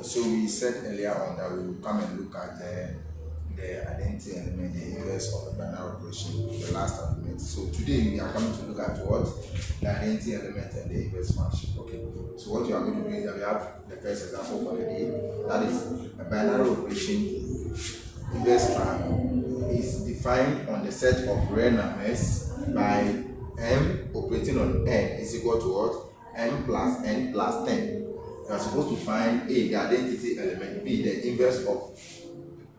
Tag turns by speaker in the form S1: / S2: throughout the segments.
S1: So we said earlier on that we will come and look at the identity element, the inverse of a binary operation, the last argument. So today we are coming to look at what? The identity element and the inverse function. Okay. So what we are going to do is that we have the first example for the day. That is a binary operation inverse triangle is defined on the set of real numbers by m operating on n is equal to what? M plus n plus 10. You are supposed to find A, the identity element, B, the inverse of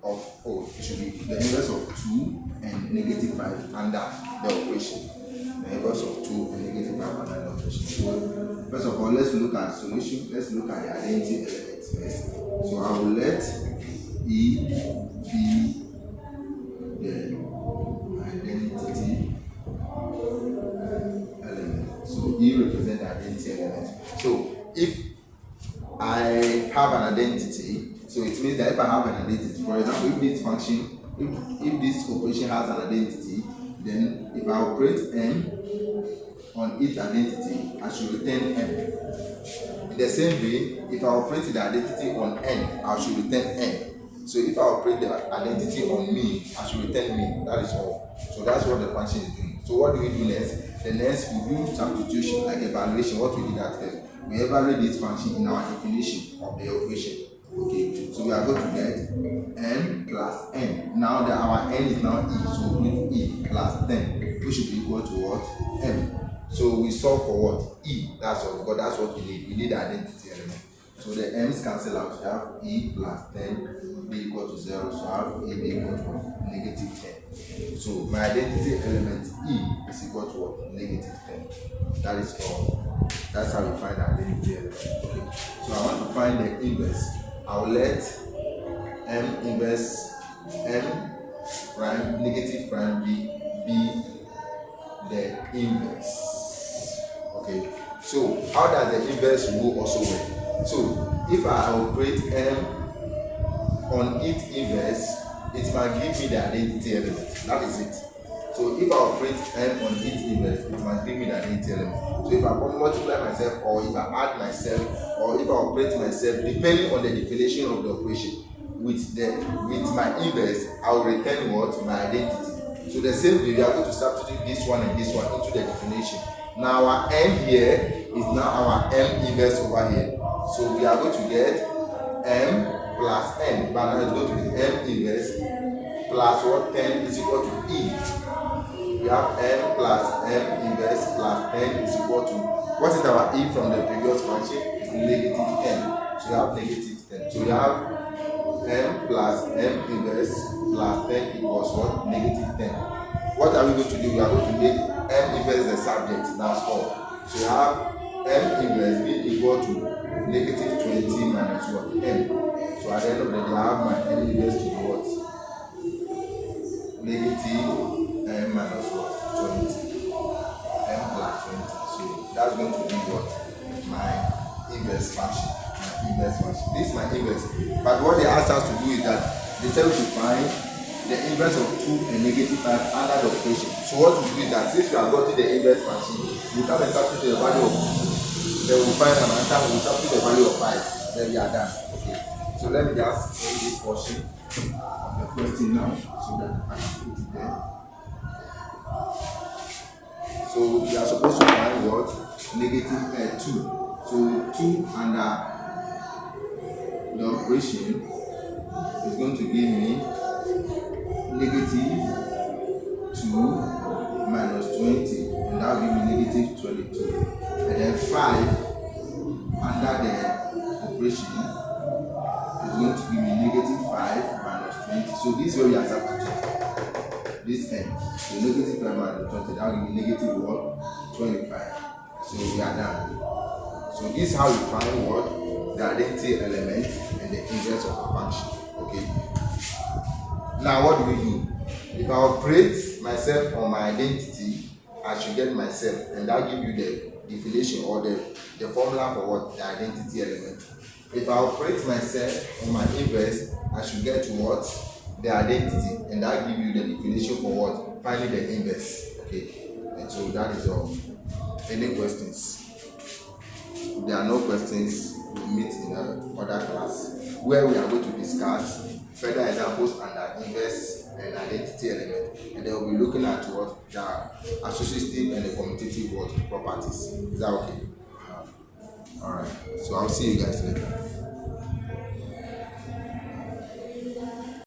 S1: it should be the inverse of 2 and negative 5 under the operation. The inverse of 2 and negative 5 under the operation. So first of all, let's look at solution. Let's look at the identity elements first. So I will let E be the identity element. So E represents the identity element. So if I have an identity, so it means that if I have an identity, for example, if this function, if this operation has an identity, then if I operate n on its identity, I should return n. In the same way, if I operate the identity on n, I should return n. So if I operate the identity on me, I should return me. That is all. So that's what the function is doing. So what do we do next? The next we do substitution, like evaluation. What we did at first, we evaluate this function in our definition of the operation. Okay, so we are going to get n plus n. Now that our n is now e, so we put e plus 10, which should be equal to what? M. So we solve for what? E. That's all, because that's what we need. We need the identity element. So the m's cancel out. You have e plus 10 be equal to 0. So I have e be equal to negative 10. So my identity element e is equal to what? Negative 10. That is all. That's how we find the identity element. Okay. So I want to find the inverse. I will let m inverse m prime negative prime be the inverse. Okay. So how does the inverse rule also work? So if I operate m on its inverse, it might give me the identity element. That is it. So if I operate m on its inverse, it must give me the identity element. So if I multiply myself, or if I add myself, or if I operate myself, depending on the definition of the operation, with my inverse, I will return what? My identity. So the same way, we are going to substitute this one and this one into the definition. Now our m here is now our m inverse over here. So we are going to get m plus n, but now it's going to be m inverse plus what? 10 is equal to e. We have m plus m inverse plus 10 is equal to, what is our e from the previous function? It's negative 10. So you have negative 10. So you have m plus m inverse plus 10 equals what? Negative 10. What are we going to do? We are going to make m inverse the subject. That's all. So you have m inverse being equal to negative 20 minus what? M. So at the end of the day, I have my m inverse to be what? Negative m minus what? 20. M plus 20. So that's going to be what? My inverse function. My inverse function. This is my inverse. But what they asked us to do is that they tell us to find the inverse of 2 and negative 5 under the operation. So what we do is that since we have gotten the inverse function, we come and substitute the value of 2. Then we find an answer, we substitute the value of 5. Then we are done. Okay. So let me just end this portion of the question now so that I can put it there. So we are supposed to find what? Negative 2. So 2 under the operation is going to give me negative 2 minus 20, and that will give me negative 22. And then 5 under the operation is going to give me negative 5 minus 20. So this way we are substituting this n. So negative 5 minus 20, that will give me negative what? 25. So we are done. So this is how we find what? The identity element and the inverse of a function. Okay. Now what do we do? If I operate myself on my identity, I should get myself, and that give you the definition or the formula for what? The identity element. If I operate myself on my inverse, I should get to what? The identity, and that give you the definition for what? Finding the inverse. Okay. And so that is all. Any questions? If there are no questions, we meet in the other class, where we are going to discuss further examples under inverse and identity element, and then we'll be looking at what the associative and the commutative what properties. Is that okay? All right. So I'll see you guys later.